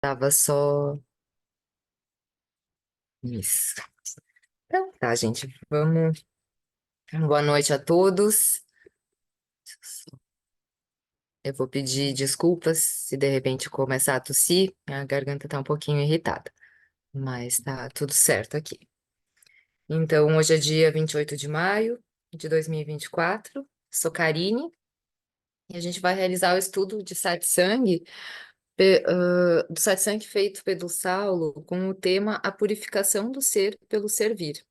Tava só isso. Então, tá, gente, vamos. Boa noite a todos. Eu vou pedir desculpas se de repente começar a tossir, a garganta tá um pouquinho irritada, mas tá tudo certo aqui. Então, hoje é dia 28 de maio de 2024. Sou Karine e a gente vai realizar o estudo de satsang, do satsang feito pelo Saulo com o tema A Purificação do Ser pelo Servir.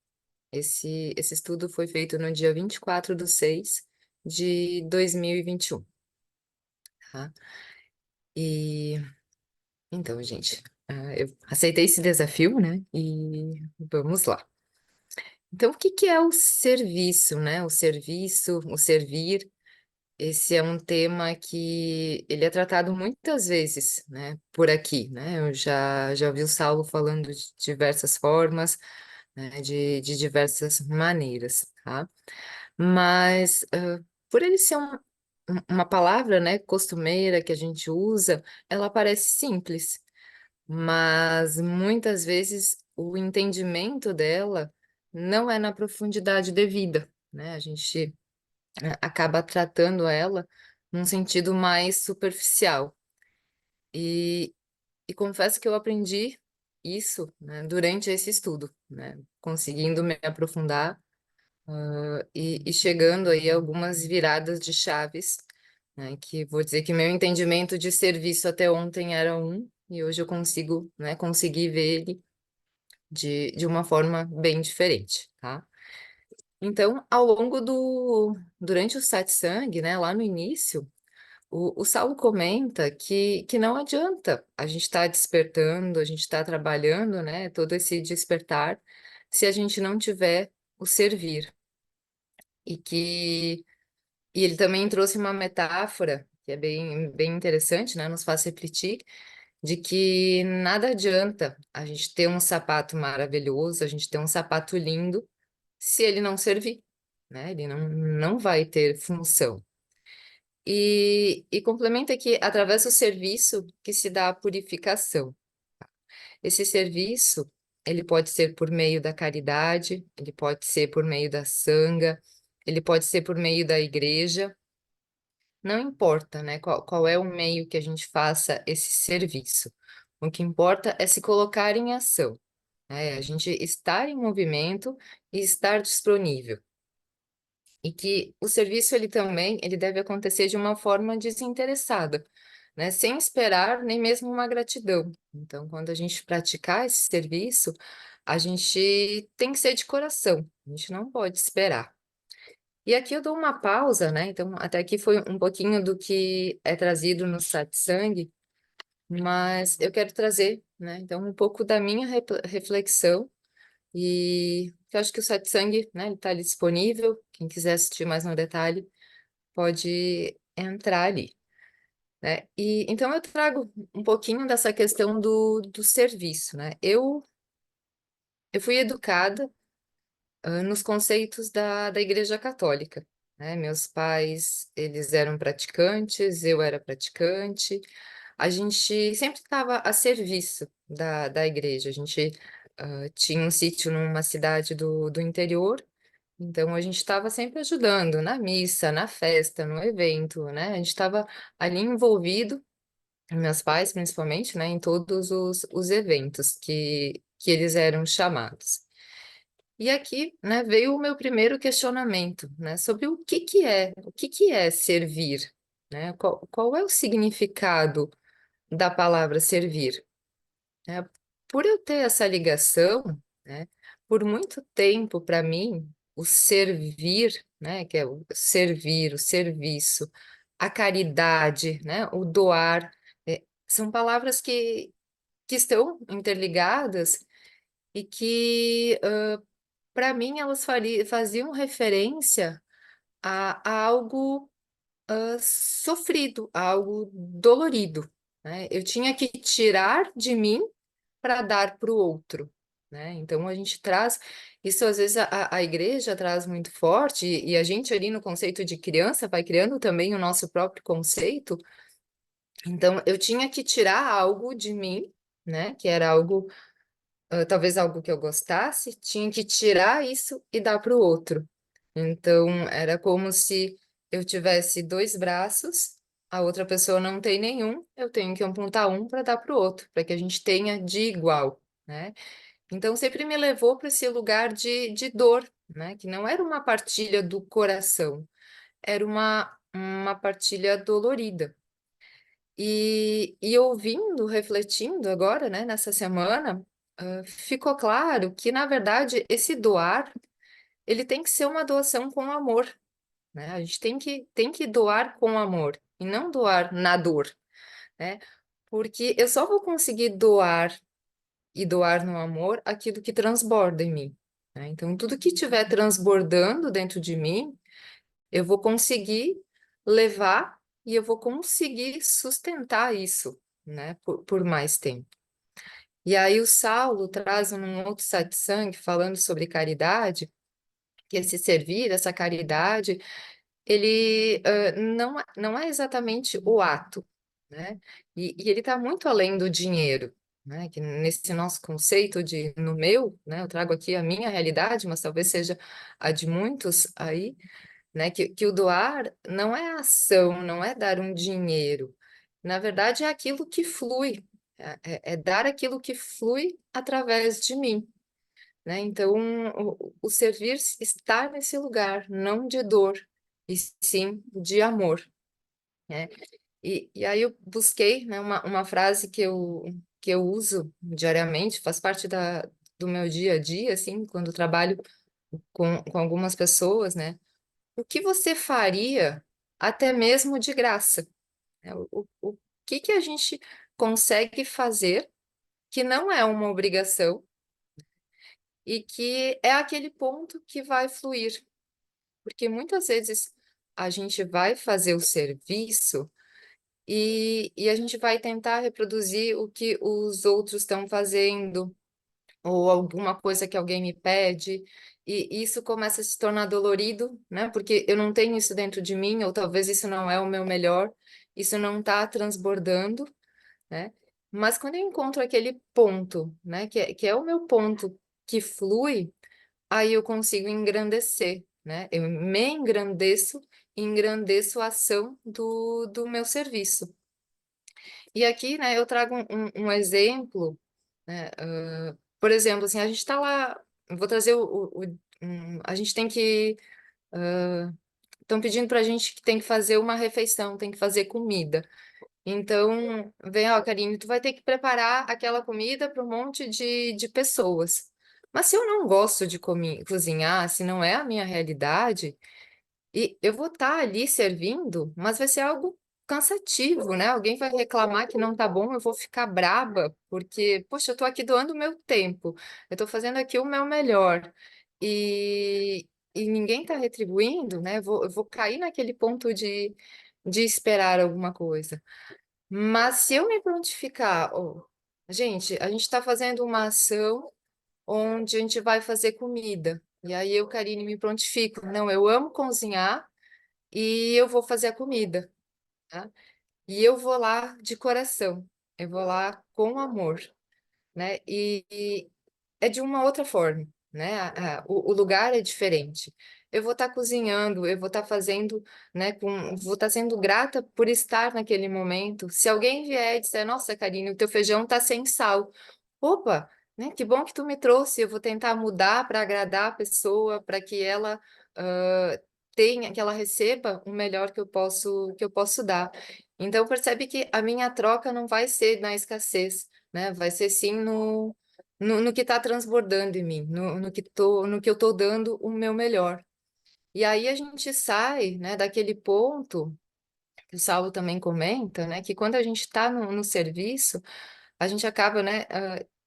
Esse estudo foi feito no dia 24/6/2021, tá? E então, gente, eu aceitei esse desafio, né? E vamos lá. Então, o que que é o serviço, né? O serviço, o servir. Esse é um tema que ele é tratado muitas vezes, né? Por aqui, né? Eu já ouvi o Saulo falando de diversas formas, né? De diversas maneiras, tá? Mas por ele ser uma palavra, né, costumeira que a gente usa, ela parece simples, mas muitas vezes o entendimento dela não é na profundidade devida, né? A gente acaba tratando ela num sentido mais superficial. E, e confesso que eu aprendi isso, né, durante esse estudo, né, conseguindo me aprofundar e chegando aí a algumas viradas de chaves, né, que vou dizer que meu entendimento de serviço até ontem era um, e hoje eu consigo, né, conseguir ver ele de uma forma bem diferente, tá? Então, durante o satsang, né, lá no início, o Saulo comenta que não adianta a gente estar despertando, a gente estar trabalhando, né, todo esse despertar, se a gente não tiver o servir. E que E ele também trouxe uma metáfora que é bem interessante, né? Nos faz refletir de que nada adianta a gente ter um sapato maravilhoso, a gente ter um sapato lindo, se ele não servir, né? Ele não vai ter função. E complementa que através do serviço que se dá a purificação. Esse serviço, ele pode ser por meio da caridade, ele pode ser por meio da sanga, ele pode ser por meio da igreja. Não importa, né, qual é o meio que a gente faça esse serviço. O que importa é se colocar em ação, né? A gente estar em movimento e estar disponível. E que o serviço ele deve acontecer de uma forma desinteressada, né? Sem esperar nem mesmo uma gratidão. Então, quando a gente praticar esse serviço, a gente tem que ser de coração. A gente não pode esperar. E aqui eu dou uma pausa, né? Então, até aqui foi um pouquinho do que é trazido no satsang, mas eu quero trazer, né? Então, um pouco da minha reflexão e eu acho que o satsang, né? Ele está ali disponível. Quem quiser assistir mais no detalhe, pode entrar ali, né? E então eu trago um pouquinho dessa questão do serviço, né? Eu fui educada nos conceitos da Igreja Católica, né? Meus pais, eles eram praticantes, eu era praticante. A gente sempre estava a serviço da igreja. A gente tinha um sítio numa cidade do interior, então a gente estava sempre ajudando na missa, na festa, no evento, né? A gente estava ali envolvido, meus pais principalmente, né? Em todos os eventos que eles eram chamados. E aqui, né, veio o meu primeiro questionamento, né, sobre o que que é servir, né? Qual é o significado da palavra servir, né? Por eu ter essa ligação, né, por muito tempo para mim, o servir, né, que é o servir, o serviço, a caridade, né, o doar, são palavras que estão interligadas e que para mim, elas faziam referência a algo sofrido, a algo dolorido, né? Eu tinha que tirar de mim para dar para o outro, né? Então a gente traz isso, às vezes a igreja traz muito forte, e a gente ali no conceito de criança vai criando também o nosso próprio conceito. Então eu tinha que tirar algo de mim né? Que era algo, talvez algo que eu gostasse, tinha que tirar isso e dar para o outro. Então, era como se eu tivesse dois braços, a outra pessoa não tem nenhum, eu tenho que apontar um para dar para o outro, para que a gente tenha de igual, né? Então, sempre me levou para esse lugar de dor, né? Que não era uma partilha do coração, era uma partilha dolorida. E ouvindo, refletindo agora, né, nessa semana, ficou claro que, na verdade, esse doar, ele tem que ser uma doação com amor, né? A gente tem que doar com amor e não doar na dor, né? Porque eu só vou conseguir doar e doar no amor aquilo que transborda em mim, né? Então, tudo que estiver transbordando dentro de mim, eu vou conseguir levar e eu vou conseguir sustentar isso, né? Por mais tempo. E aí o Saulo traz um outro satsang falando sobre caridade, que esse servir, essa caridade, ele não é exatamente o ato, né? E ele está muito além do dinheiro, né? Que nesse nosso conceito de no meu, né? Eu trago aqui a minha realidade, mas talvez seja a de muitos aí, né? Que o doar não é ação, não é dar um dinheiro. Na verdade, é aquilo que flui, é dar aquilo que flui através de mim, né? Então, o servir está nesse lugar, não de dor, e sim de amor, né? E aí eu busquei, né, uma frase que eu uso diariamente, faz parte do meu dia a dia, assim, quando trabalho com algumas pessoas, né? O que você faria até mesmo de graça, né? O que a gente consegue fazer que não é uma obrigação e que é aquele ponto que vai fluir? Porque muitas vezes a gente vai fazer o serviço e a gente vai tentar reproduzir o que os outros estão fazendo, ou alguma coisa que alguém me pede, e isso começa a se tornar dolorido, né? Porque eu não tenho isso dentro de mim, ou talvez isso não é o meu melhor, isso não está transbordando, né? Mas quando eu encontro aquele ponto, né, que é o meu ponto que flui, aí eu consigo engrandecer, né? Eu me engrandeço e engrandeço a ação do meu serviço. E aqui, né, eu trago um exemplo, né? Por exemplo, assim, a gente está lá, eu vou trazer a gente tem que, estão pedindo para a gente que tem que fazer uma refeição, tem que fazer comida. Então, vem, ó, Karine, tu vai ter que preparar aquela comida para um monte de pessoas. Mas se eu não gosto de cozinhar, se não é a minha realidade, e eu vou estar ali servindo, mas vai ser algo cansativo, né? Alguém vai reclamar que não tá bom, eu vou ficar braba, porque, poxa, eu tô aqui doando o meu tempo, eu tô fazendo aqui o meu melhor, e ninguém tá retribuindo, né? Eu vou cair naquele ponto de esperar alguma coisa. Mas se eu me prontificar, ó, gente, a gente está fazendo uma ação onde a gente vai fazer comida. E aí eu, Karine, me prontifico. Não, eu amo cozinhar e eu vou fazer a comida, tá? E eu vou lá de coração. Eu vou lá com amor, né? E é de uma outra forma, né? O lugar é diferente. Eu vou estar cozinhando, eu vou estar fazendo, né? Vou estar sendo grata por estar naquele momento. Se alguém vier e disser, nossa, Karine, o teu feijão está sem sal. Opa, né? Que bom que tu me trouxe. Eu vou tentar mudar para agradar a pessoa, para que ela tenha, que ela receba o melhor que eu posso dar. Então percebe que a minha troca não vai ser na escassez, né? Vai ser sim no que está transbordando em mim, no que eu estou dando o meu melhor. E aí a gente sai, né, daquele ponto que o Saulo também comenta, né, que quando a gente está no serviço, a gente acaba, né,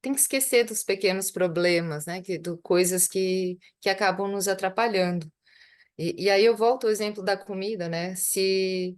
tem que esquecer dos pequenos problemas, né, coisas que acabam nos atrapalhando. E aí eu volto ao exemplo da comida, né, se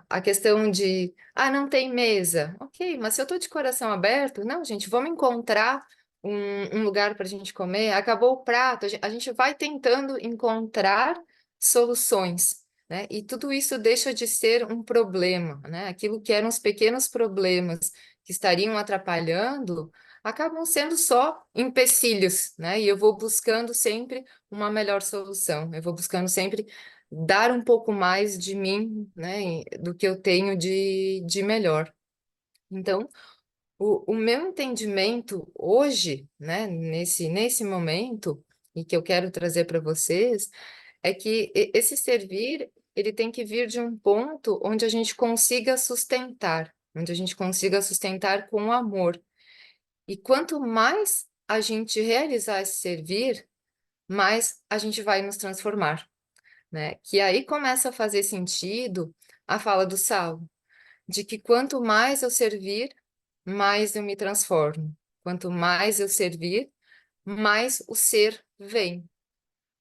a questão de, não tem mesa. Ok, mas se eu estou de coração aberto, não, gente, vamos encontrar um lugar para a gente comer. Acabou o prato, a gente vai tentando encontrar soluções, né? E tudo isso deixa de ser um problema, né? Aquilo que eram os pequenos problemas que estariam atrapalhando, acabam sendo só empecilhos, né? E eu vou buscando sempre uma melhor solução. Eu vou buscando sempre dar um pouco mais de mim, né, do que eu tenho de melhor. Então, o meu entendimento hoje, né, nesse momento, e que eu quero trazer para vocês, é que esse servir, ele tem que vir de um ponto onde a gente consiga sustentar, onde a gente consiga sustentar com amor. E quanto mais a gente realizar esse servir, mais a gente vai nos transformar, né? Que aí começa a fazer sentido a fala do Sal, de que quanto mais eu servir, mais eu me transformo. Quanto mais eu servir, mais o ser vem,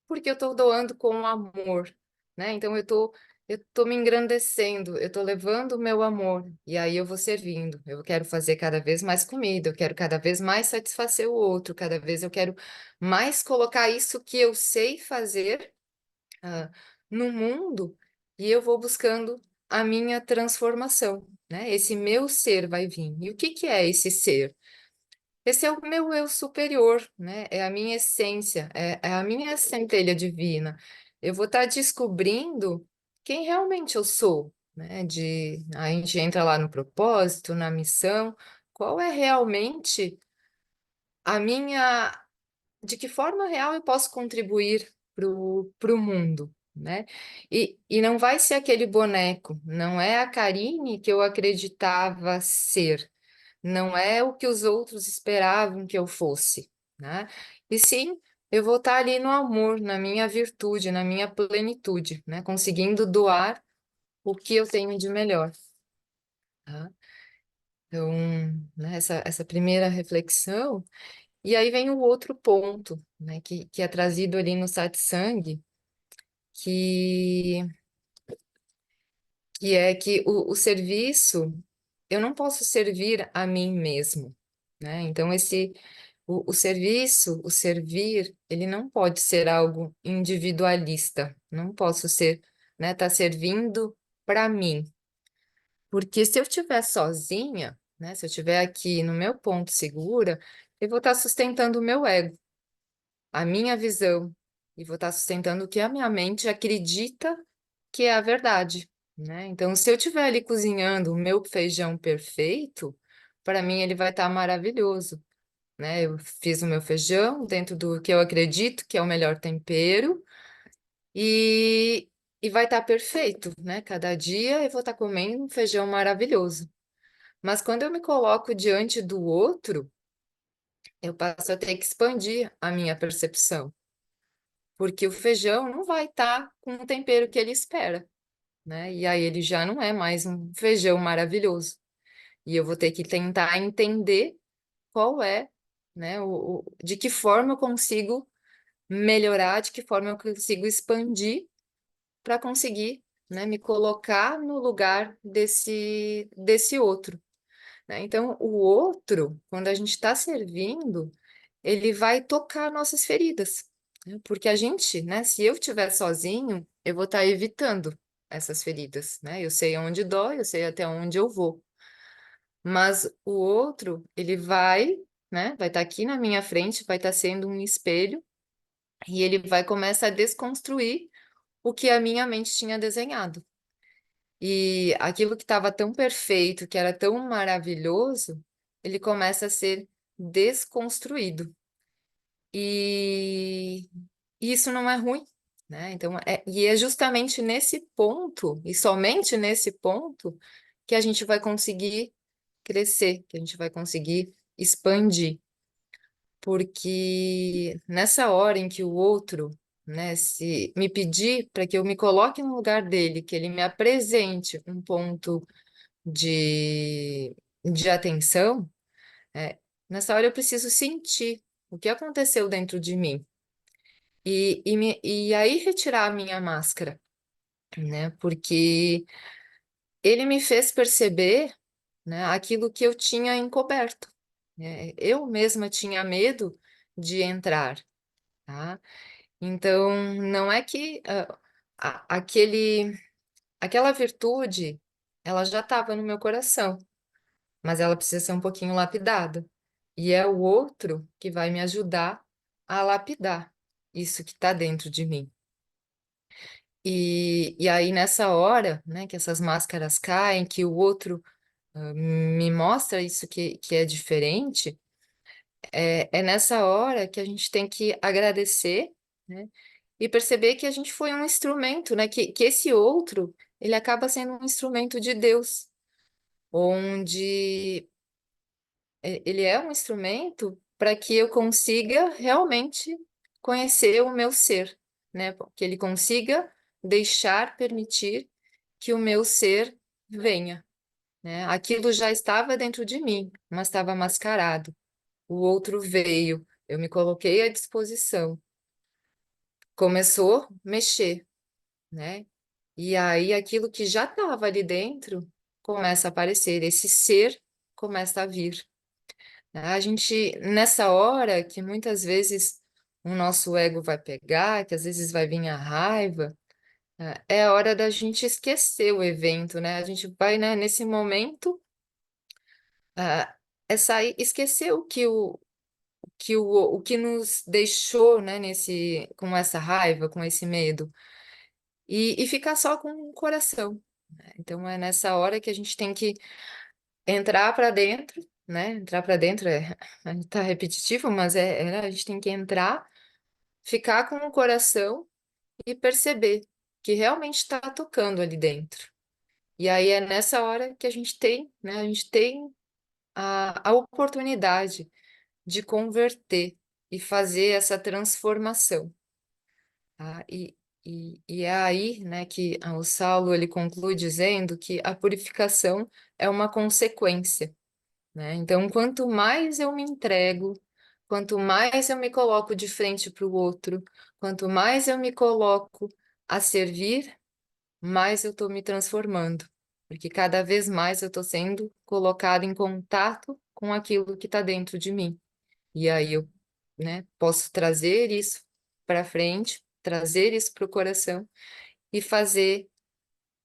porque eu estou doando com amor, né? Então eu tô me engrandecendo, eu estou levando o meu amor, e aí eu vou servindo. Eu quero fazer cada vez mais comida, eu quero cada vez mais satisfazer o outro, cada vez eu quero mais colocar isso que eu sei fazer, ah, no mundo, e eu vou buscando a minha transformação, né? Esse meu ser vai vir. E o que que é esse ser? Esse é o meu eu superior, né? É a minha essência, é a minha centelha divina. Eu vou estar descobrindo quem realmente eu sou, né? A gente entra lá no propósito, na missão, qual é realmente a minha, de que forma real eu posso contribuir para o mundo, né? E não vai ser aquele boneco, não é a Karine que eu acreditava ser, não é o que os outros esperavam que eu fosse, né? E sim, eu vou estar ali no amor, na minha virtude, na minha plenitude, né? Conseguindo doar o que eu tenho de melhor, tá? Então, né, essa primeira reflexão, e aí vem o outro ponto, né, que é trazido ali no satsang, que, que é que o serviço, eu não posso servir a mim mesmo, né? Então, o serviço, o servir, ele não pode ser algo individualista. Não posso ser, né, tá servindo para mim. Porque se eu estiver sozinha, né, se eu estiver aqui no meu ponto segura, eu vou estar sustentando o meu ego, a minha visão, e vou estar sustentando o que a minha mente acredita que é a verdade, né? Então, se eu estiver ali cozinhando o meu feijão perfeito, para mim ele vai estar maravilhoso, né? Eu fiz o meu feijão dentro do que eu acredito que é o melhor tempero e, e vai estar perfeito, né? Cada dia eu vou estar comendo um feijão maravilhoso. Mas quando eu me coloco diante do outro, eu passo a ter que expandir a minha percepção, porque o feijão não vai estar com o tempero que ele espera, né? E aí ele já não é mais um feijão maravilhoso. E eu vou ter que tentar entender qual é, né, de que forma eu consigo melhorar, de que forma eu consigo expandir para conseguir, né, me colocar no lugar desse outro, né? Então, o outro, quando a gente está servindo, ele vai tocar nossas feridas, né? Porque a gente, né, se eu estiver sozinho, eu vou estar evitando essas feridas, né? Eu sei onde dói, eu sei até onde eu vou. Mas o outro, ele vai, né, vai estar aqui na minha frente, vai estar sendo um espelho e ele vai começar a desconstruir o que a minha mente tinha desenhado. E aquilo que estava tão perfeito, que era tão maravilhoso, ele começa a ser desconstruído. E isso não é ruim, né? Então, e é justamente nesse ponto, e somente nesse ponto, que a gente vai conseguir crescer, que a gente vai conseguir expandir. Porque nessa hora em que o outro, né, se me pedir para que eu me coloque no lugar dele, que ele me apresente um ponto de atenção, é, nessa hora eu preciso sentir o que aconteceu dentro de mim e aí retirar a minha máscara, né? Porque ele me fez perceber, né, aquilo que eu tinha encoberto, né? Eu mesma tinha medo de entrar, tá? Então, não é que aquela virtude, ela já estava no meu coração, mas ela precisa ser um pouquinho lapidada. E é o outro que vai me ajudar a lapidar isso que está dentro de mim. E aí, nessa hora, né, que essas máscaras caem, que o outro me mostra isso que é diferente, é nessa hora que a gente tem que agradecer, né, e perceber que a gente foi um instrumento, né, que esse outro, ele acaba sendo um instrumento de Deus, onde ele é um instrumento para que eu consiga realmente conhecer o meu ser, né? Que ele consiga deixar, permitir que o meu ser venha, né? Aquilo já estava dentro de mim, mas estava mascarado. O outro veio, eu me coloquei à disposição, começou a mexer, né? E aí aquilo que já estava ali dentro começa a aparecer, esse ser começa a vir. A gente, nessa hora que muitas vezes o nosso ego vai pegar, que às vezes vai vir a raiva, é a hora da gente esquecer o evento, né? A gente vai, né, nesse momento, é sair, esquecer o que nos deixou, né, com essa raiva, com esse medo, e ficar só com o coração, né? Então é nessa hora que a gente tem que entrar para dentro, né? Entrar para dentro tá repetitivo, mas né, a gente tem que entrar, ficar com o coração e perceber que realmente está tocando ali dentro. E aí é nessa hora que a gente tem, né? A gente tem a oportunidade de converter e fazer essa transformação, tá? E é aí, né, que o Saulo ele conclui dizendo que a purificação é uma consequência, né? Então, quanto mais eu me entrego, quanto mais eu me coloco de frente para o outro, quanto mais eu me coloco a servir, mais eu estou me transformando, porque cada vez mais eu estou sendo colocada em contato com aquilo que está dentro de mim. E aí eu, né, posso trazer isso para frente, trazer isso para o coração e fazer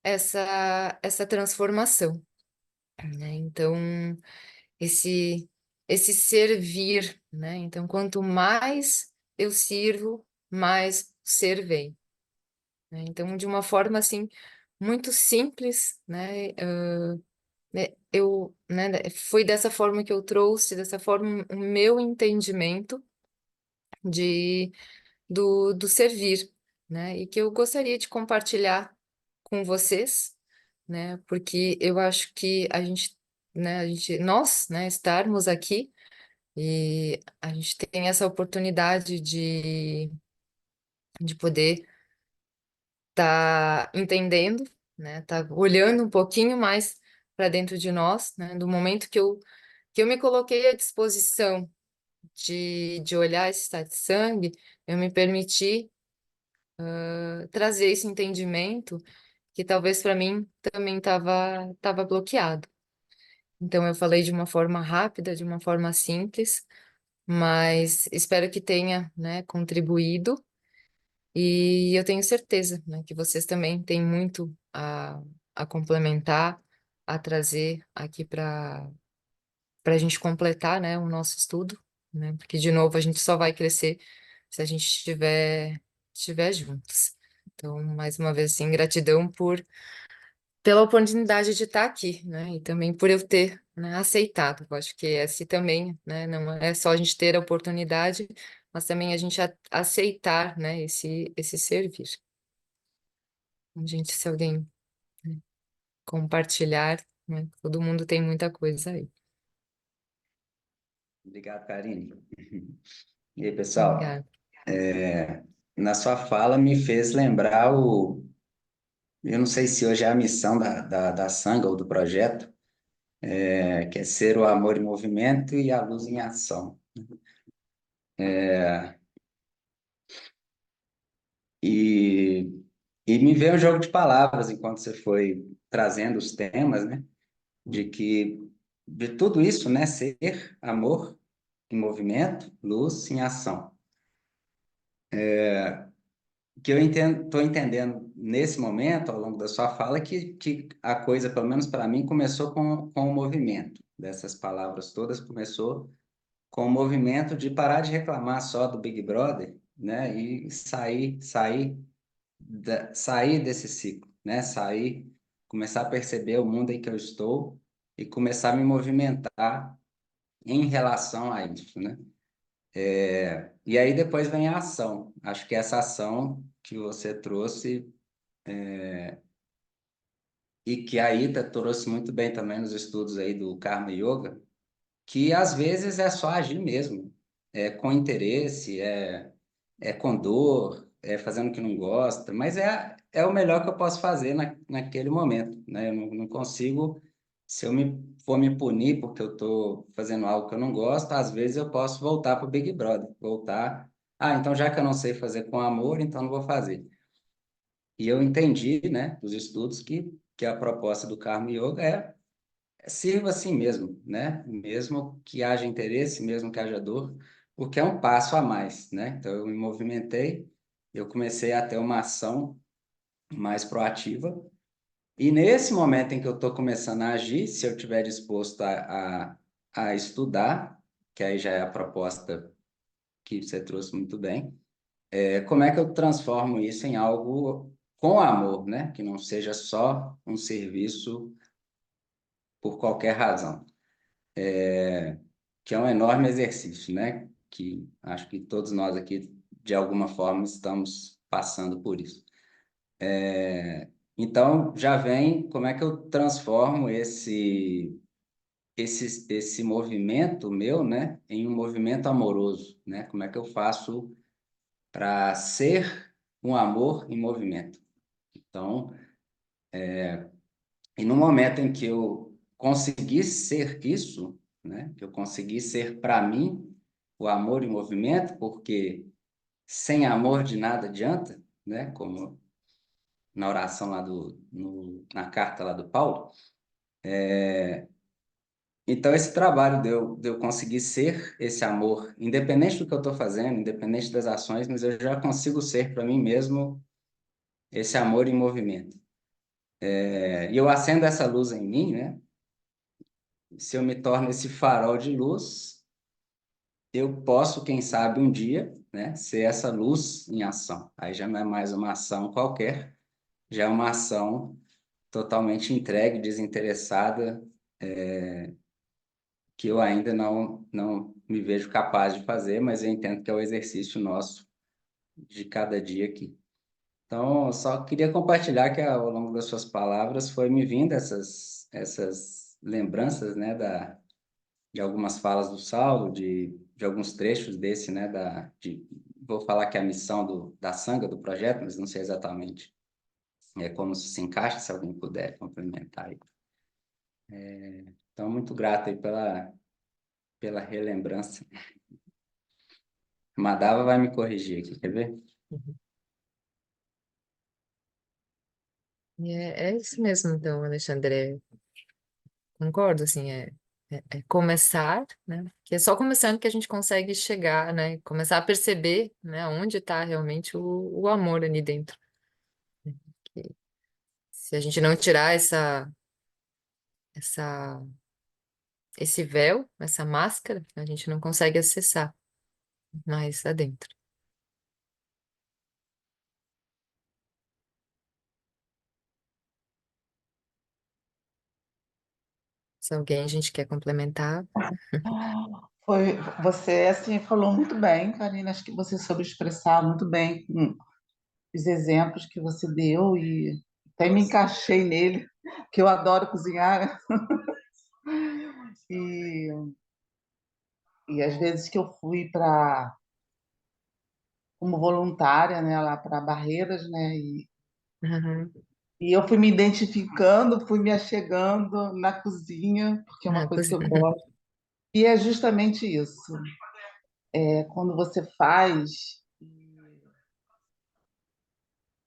essa transformação, né? Então esse esse servir, né? Então, quanto mais eu sirvo, mais o ser vem, né? Então, de uma forma assim muito simples, né? Foi dessa forma que eu trouxe, dessa forma o meu entendimento de do servir, né? E que eu gostaria de compartilhar com vocês, né? Porque eu acho que nós, né, estarmos aqui e a gente tem essa oportunidade de poder estar entendendo, né? Tá olhando um pouquinho mais para dentro de nós, né? Do momento que eu me coloquei à disposição de olhar esse estado de sangue, eu me permiti trazer esse entendimento que talvez para mim também estava bloqueado. Então eu falei de uma forma rápida, de uma forma simples, mas espero que tenha, né, contribuído e eu tenho certeza, né, que vocês também têm muito a complementar, a trazer aqui para a gente completar, né, o nosso estudo, né, porque de novo a gente só vai crescer se a gente estiver juntos. Então, mais uma vez, assim, gratidão pela oportunidade de estar aqui, né? E também por eu ter, né, aceitado. Eu acho que esse também, né? Não é só a gente ter a oportunidade, mas também a gente aceitar, né? Esse servir. Gente, se alguém, né, compartilhar, né? Todo mundo tem muita coisa aí. Obrigado, Karine. E aí, pessoal? Obrigada. Na sua fala me fez lembrar eu não sei se hoje é a missão da Sangha ou do projeto, que é ser o amor em movimento e a luz em ação. E, e me veio um jogo de palavras enquanto você foi trazendo os temas, né? De que de tudo isso, né? Ser amor em movimento, luz em ação. Que eu estou entendendo nesse momento, ao longo da sua fala, que a coisa, pelo menos para mim, começou com o movimento. dessas palavras todas começou com o movimento de parar de reclamar só do Big Brother, né? E sair desse ciclo, né? Sair, começar a perceber o mundo em que eu estou e começar a me movimentar em relação a isso, né? E aí depois vem a ação. Acho que essa ação que você trouxe e que a Ida trouxe muito bem também nos estudos aí do Karma Yoga, que às vezes é só agir mesmo, é com interesse, é com dor, é fazendo o que não gosta, mas é o melhor que eu posso fazer naquele momento, né? Eu não consigo, se eu for me punir porque eu estou fazendo algo que eu não gosto, às vezes eu posso voltar para o Big Brother, voltar, então já que eu não sei fazer com amor, então não vou fazer. E eu entendi, né, dos estudos que a proposta do Karma Yoga sirva assim mesmo, né? Mesmo que haja interesse, mesmo que haja dor, porque é um passo a mais, né? Então eu me movimentei, eu comecei a ter uma ação mais proativa, e nesse momento em que eu estou começando a agir, se eu estiver disposto a estudar, que aí já é a proposta que você trouxe muito bem, como é que eu transformo isso em algo com amor, né? Que não seja só um serviço por qualquer razão. Que é um enorme exercício, né? Que acho que todos nós aqui, de alguma forma, estamos passando por isso. Então, já vem como é que eu transformo esse movimento meu, né, em um movimento amoroso, né? Como é que eu faço para ser um amor em movimento? Então, e no momento em que eu consegui ser isso, né, que eu consegui ser para mim o amor em movimento, porque sem amor de nada adianta, né? Como na oração lá na carta lá do Paulo. Então, esse trabalho de eu conseguir ser esse amor, independente do que eu estou fazendo, independente das ações, mas eu já consigo ser para mim mesmo esse amor em movimento. E eu acendo essa luz em mim, né? Se eu me torno esse farol de luz, eu posso, quem sabe, um dia, né, ser essa luz em ação. Aí já não é mais uma ação qualquer, já é uma ação totalmente entregue, desinteressada, que eu ainda não me vejo capaz de fazer, mas eu entendo que é o exercício nosso de cada dia aqui. Então, eu só queria compartilhar que ao longo das suas palavras foi me vindo essas lembranças, né, de algumas falas do Saulo, de alguns trechos desse, né, vou falar que é a missão da Sangha, do projeto, mas não sei exatamente como se encaixa, se alguém puder complementar aí. Então, muito grato aí pela relembrança. Madava vai me corrigir aqui, quer ver? Uhum. É isso mesmo, então, Alexandre. Concordo, assim, é começar, né? Que é só começando que a gente consegue chegar, né? Começar a perceber, né? Onde está realmente o amor ali dentro. Que se a gente não tirar essa, esse véu, essa máscara, a gente não consegue acessar mais adentro. Se alguém a gente quer complementar. Foi, você assim falou muito bem, Karina. Acho que você soube expressar muito bem os exemplos que você deu e até me encaixei nele, que eu adoro cozinhar. E, e às vezes que eu fui para como voluntária, né, lá para Barreiras, né, Uhum. e eu fui me identificando, fui me achegando na cozinha, porque é uma Na coisa que eu cozinha. gosto. E é justamente isso. É quando você faz,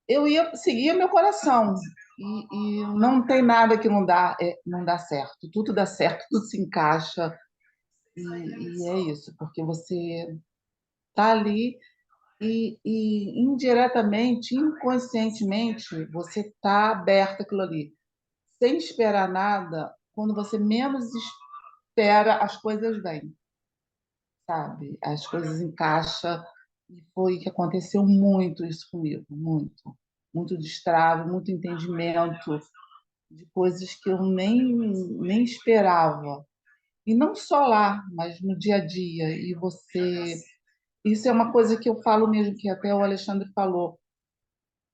eu ia seguir o meu coração. E não tem nada que não dá certo. Tudo dá certo, tudo se encaixa. E é isso, porque você está ali e indiretamente, inconscientemente, você está aberto àquilo ali. Sem esperar nada, quando você menos espera, as coisas vêm, sabe? As coisas encaixam. E foi que aconteceu muito isso comigo, muito. Muito destrave, muito entendimento de coisas que eu nem esperava. E não só lá, mas no dia a dia. E você. Isso é uma coisa que eu falo mesmo, que até o Alexandre falou,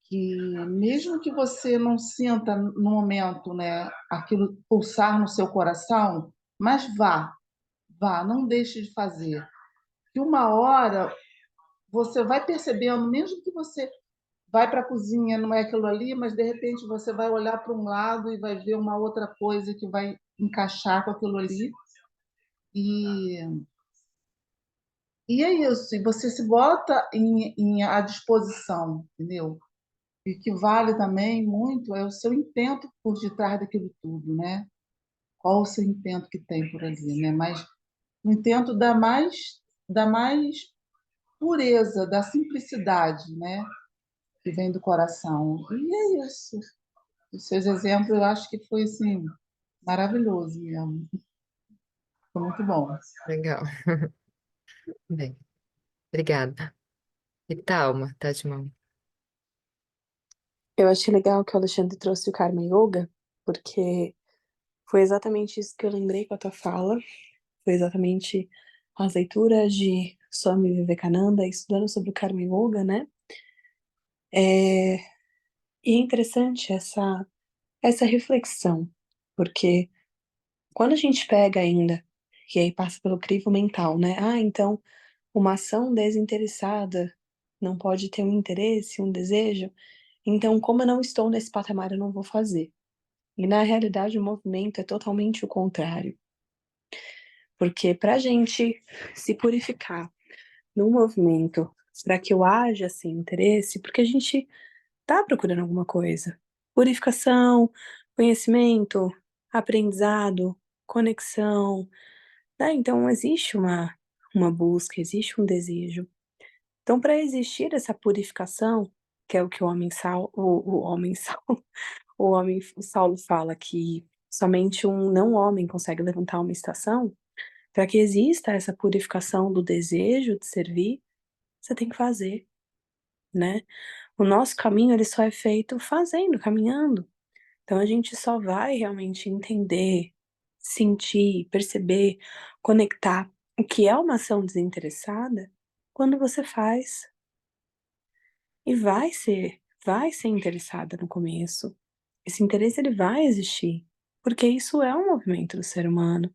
que mesmo que você não sinta no momento, né, aquilo pulsar no seu coração, mas vá, não deixe de fazer. Que uma hora você vai percebendo, mesmo que você vai para a cozinha, não é aquilo ali, mas de repente você vai olhar para um lado e vai ver uma outra coisa que vai encaixar com aquilo ali. E, e é isso, e você se bota à disposição, entendeu? E que vale também muito é o seu intento por detrás daquilo tudo, né? Qual o seu intento que tem por ali, né? Mas o intento da mais pureza, da simplicidade, né? Que vem do coração. E é isso. Os seus exemplos, eu acho que foi assim maravilhoso mesmo. Foi muito bom. Legal. Bem, obrigada. E Thalma, tá de mão. Eu achei legal que o Alexandre trouxe o Karma Yoga, porque foi exatamente isso que eu lembrei com a tua fala. Foi exatamente as leituras de Swami Vivekananda, estudando sobre o Karma Yoga, né? É, e é interessante essa reflexão, porque quando a gente pega ainda, e aí passa pelo crivo mental, né? Ah, então uma ação desinteressada não pode ter um interesse, um desejo, então como eu não estou nesse patamar, eu não vou fazer. E na realidade o movimento é totalmente o contrário. Porque para a gente se purificar no movimento, para que eu haja sem interesse, porque a gente está procurando alguma coisa. Purificação, conhecimento, aprendizado, conexão, né? Então existe uma busca, existe um desejo. Então, para existir essa purificação, que é o que o homem o homem o Saulo fala que somente um não homem consegue levantar uma estação, para que exista essa purificação do desejo de servir, você tem que fazer, né? O nosso caminho ele só é feito fazendo, caminhando. Então a gente só vai realmente entender, sentir, perceber, conectar o que é uma ação desinteressada quando você faz. E vai ser interessada no começo. Esse interesse ele vai existir, porque isso é um movimento do ser humano.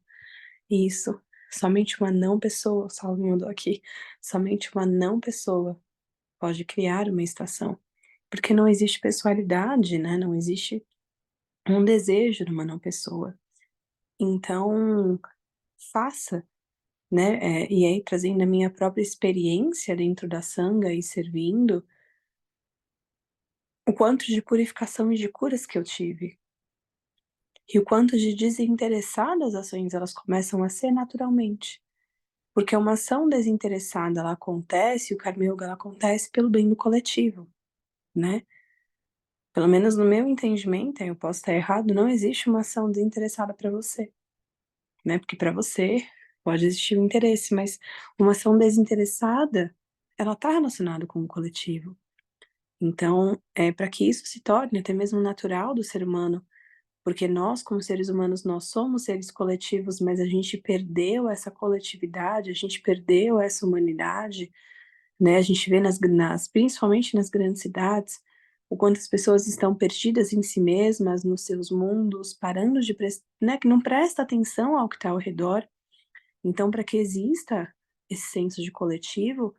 E isso, somente uma não pessoa, o Saulo me mandou aqui, somente uma não pessoa pode criar uma estação. Porque não existe pessoalidade, né? Não existe um desejo numa não pessoa. Então, faça, né? E aí, trazendo a minha própria experiência dentro da sanga e servindo, o quanto de purificação e de curas que eu tive. E o quanto de desinteressadas ações elas começam a ser naturalmente. Porque uma ação desinteressada, ela acontece, o Karma Yoga, ela acontece pelo bem do coletivo, né? Pelo menos no meu entendimento, eu posso estar errado, não existe uma ação desinteressada para você, né? Porque para você pode existir um interesse, mas uma ação desinteressada, ela está relacionada com o coletivo. Então, para que isso se torne até mesmo natural do ser humano, porque nós, como seres humanos, nós somos seres coletivos, mas a gente perdeu essa coletividade, a gente perdeu essa humanidade, né? A gente vê principalmente nas grandes cidades, o quanto as pessoas estão perdidas em si mesmas, nos seus mundos, parando de, né, que não presta atenção ao que está ao redor. Então, para que exista esse senso de coletivo,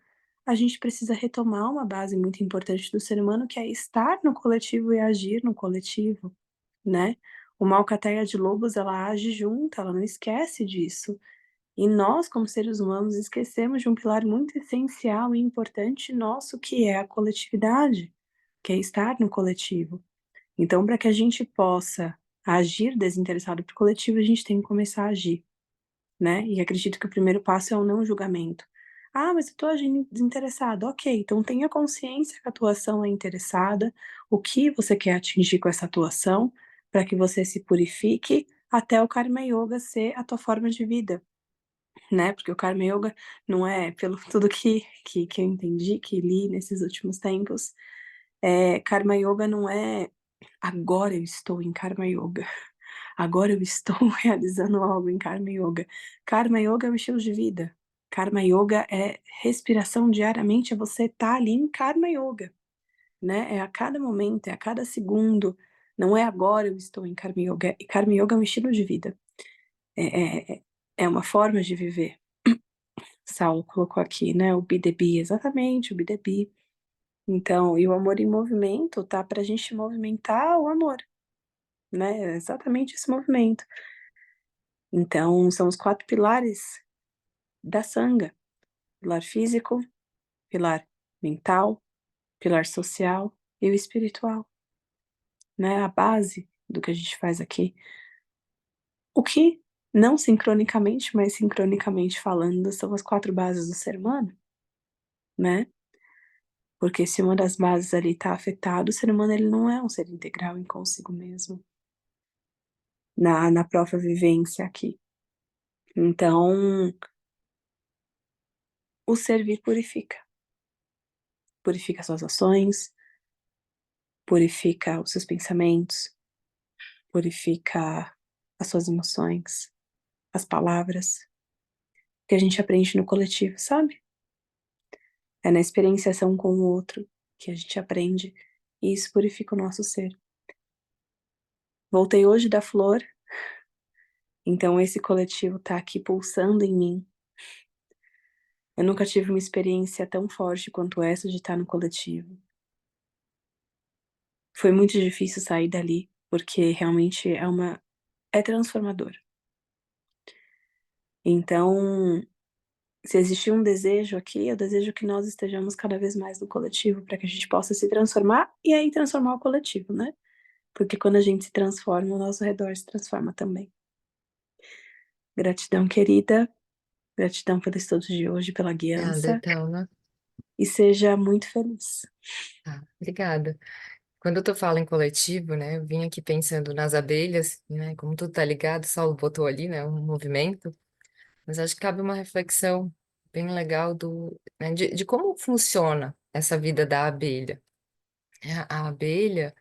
a gente precisa retomar uma base muito importante do ser humano, que é estar no coletivo e agir no coletivo, né? Uma alcateia de lobos, ela age junta, ela não esquece disso. E nós, como seres humanos, esquecemos de um pilar muito essencial e importante nosso, que é a coletividade, que é estar no coletivo. Então, para que a gente possa agir desinteressado para o coletivo, a gente tem que começar a agir, né? E acredito que o primeiro passo é o não julgamento. Ah, mas eu estou agindo desinteressado. Ok, então tenha consciência que a tua ação é interessada, o que você quer atingir com essa atuação, para que você se purifique, até o Karma Yoga ser a tua forma de vida, né? Porque o Karma Yoga não é, pelo tudo que eu entendi, que li nesses últimos tempos, Karma Yoga não é agora eu estou em Karma Yoga, agora eu estou realizando algo em Karma Yoga. Karma Yoga é um estilo de vida. Karma Yoga é respiração diariamente, é você estar ali em Karma Yoga, né? É a cada momento, é a cada segundo. Não é agora eu estou em Karma Yoga. E Karma Yoga é um estilo de vida. É uma forma de viver. Saulo colocou aqui, né? O Be The Bee, exatamente, o Be The Bee. Então, e o amor em movimento tá pra gente movimentar o amor, né? É exatamente esse movimento. Então, são os 4 pilares da Sangha: pilar físico, pilar mental, pilar social e o espiritual, né? A base do que a gente faz aqui. O que, não sincronicamente, mas sincronicamente falando, são as 4 bases do ser humano, né? Porque se uma das bases ali está afetada, o ser humano ele não é um ser integral em consigo mesmo, na própria vivência aqui. Então, o servir purifica. Purifica suas ações, purifica os seus pensamentos, purifica as suas emoções, as palavras, que a gente aprende no coletivo, sabe? É na experienciação com o outro que a gente aprende, e isso purifica o nosso ser. Voltei hoje da flor, então esse coletivo tá aqui pulsando em mim. Eu nunca tive uma experiência tão forte quanto essa de estar no coletivo. Foi muito difícil sair dali, porque realmente é transformador. Então, se existir um desejo aqui, eu desejo que nós estejamos cada vez mais no coletivo, para que a gente possa se transformar e aí transformar o coletivo, né? Porque quando a gente se transforma, o nosso redor se transforma também. Gratidão, querida. Gratidão pelo estudo de hoje, pela Obrigada, guiança. Thelma. E seja muito feliz. Tá, obrigada. Quando tu fala em coletivo, né, eu vim aqui pensando nas abelhas, né, como tudo tá ligado, o Saulo botou ali, né, um movimento, mas acho que cabe uma reflexão bem legal né, de como funciona essa vida da abelha. A abelha,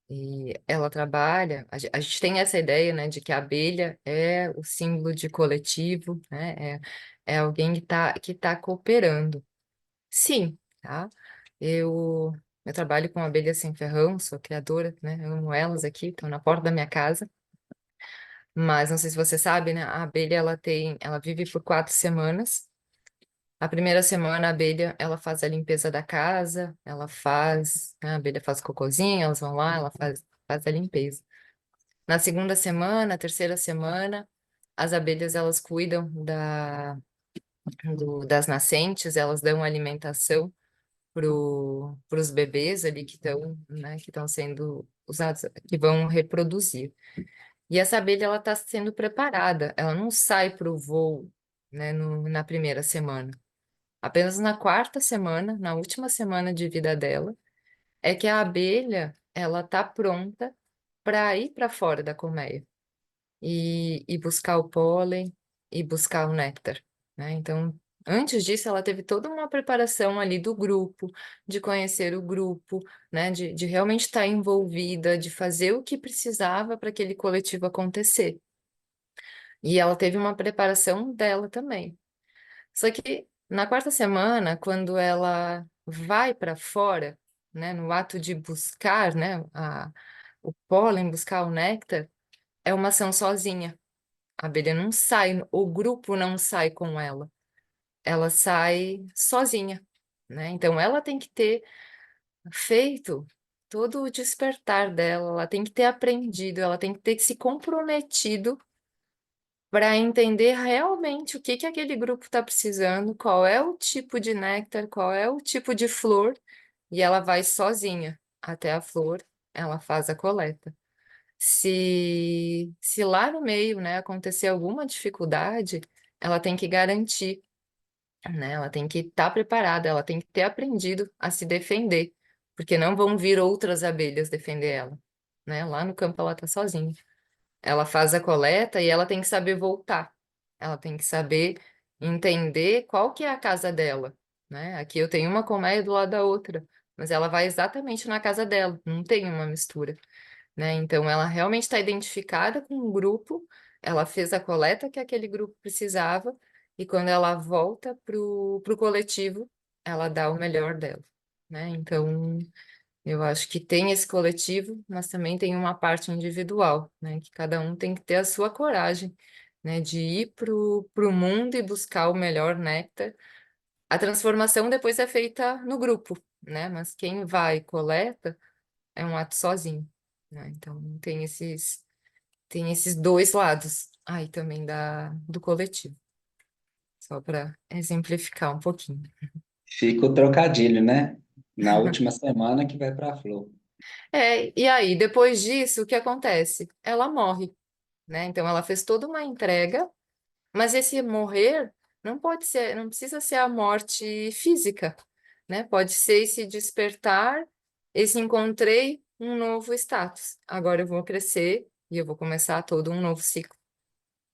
e ela trabalha, a gente tem essa ideia, né, de que a abelha é o símbolo de coletivo, né, é alguém que tá cooperando. Sim, tá? Eu trabalho com abelhas sem ferrão, sou criadora, né? Amo elas aqui, estão na porta da minha casa. Mas não sei se você sabe, né? A abelha, ela vive por 4 semanas. A primeira semana, a abelha, ela faz a limpeza da casa, né, a abelha faz cocôzinho, elas vão lá, ela faz a limpeza. Na segunda semana, terceira semana, as abelhas, elas cuidam das nascentes, elas dão alimentação para os bebês ali que estão, né, que estão sendo usados, que vão reproduzir. E essa abelha ela está sendo preparada, ela não sai para o voo, né, na primeira semana. Apenas na quarta semana, na última semana de vida dela, é que a abelha ela está pronta para ir para fora da colmeia e buscar o pólen e buscar o néctar, né? Então, antes disso, ela teve toda uma preparação ali do grupo, de conhecer o grupo, né? De realmente estar envolvida, de fazer o que precisava para aquele coletivo acontecer. E ela teve uma preparação dela também. Só que na quarta semana, quando ela vai para fora, né? No ato de buscar, né? O pólen, buscar o néctar, é uma ação sozinha. A abelha não sai, o grupo não sai com ela. Ela sai sozinha, né? Então ela tem que ter feito todo o despertar dela, ela tem que ter aprendido, ela tem que ter se comprometido para entender realmente o que que aquele grupo está precisando, qual é o tipo de néctar, qual é o tipo de flor, e ela vai sozinha até a flor, ela faz a coleta. Se lá no meio, né, acontecer alguma dificuldade, ela tem que garantir, né? Ela tem que estar preparada, ela tem que ter aprendido a se defender, porque não vão vir outras abelhas defender ela, né? Lá no campo ela tá sozinha. ela faz a coleta e ela tem que saber voltar. Ela tem que saber entender qual que é a casa dela, né? Aqui eu tenho uma colmeia do lado da outra, mas ela vai exatamente na casa dela, não tem uma mistura, né? Então ela realmente está identificada com um grupo, ela fez a coleta que aquele grupo precisava, e quando ela volta pro coletivo, ela dá o melhor dela, né? Então eu acho que tem esse coletivo, mas também tem uma parte individual, né? Que cada um tem que ter a sua coragem, né? De ir pro mundo e buscar o melhor néctar. A transformação depois é feita no grupo, né? Mas quem vai e coleta é um ato sozinho, né? Então tem esses dois lados aí também do coletivo, só para exemplificar um pouquinho. Fica o trocadilho, né? Na última semana que vai para a flor. E aí, depois disso, o que acontece? Ela morre, né? Então ela fez toda uma entrega, mas esse morrer não pode ser, não precisa ser a morte física, né? Pode ser esse despertar, esse encontrei um novo status. Agora eu vou crescer e eu vou começar todo um novo ciclo.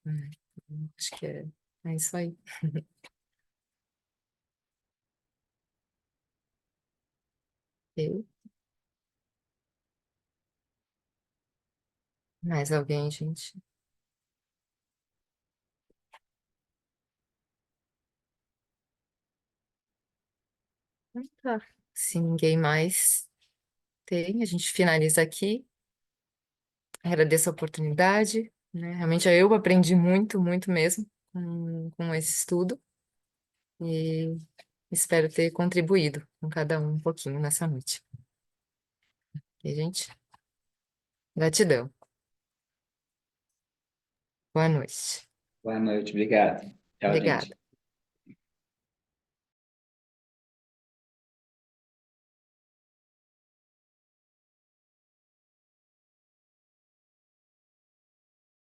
Hum, Acho que é isso aí. Ok. Mais alguém, gente? Então tá. Se ninguém mais tem, a gente finaliza aqui. Agradeço a oportunidade, né? Realmente eu aprendi muito, muito mesmo com esse estudo e espero ter contribuído com cada um pouquinho nessa noite. E, gente, gratidão. Boa noite. Boa noite, obrigado. Tchau, Obrigada. gente.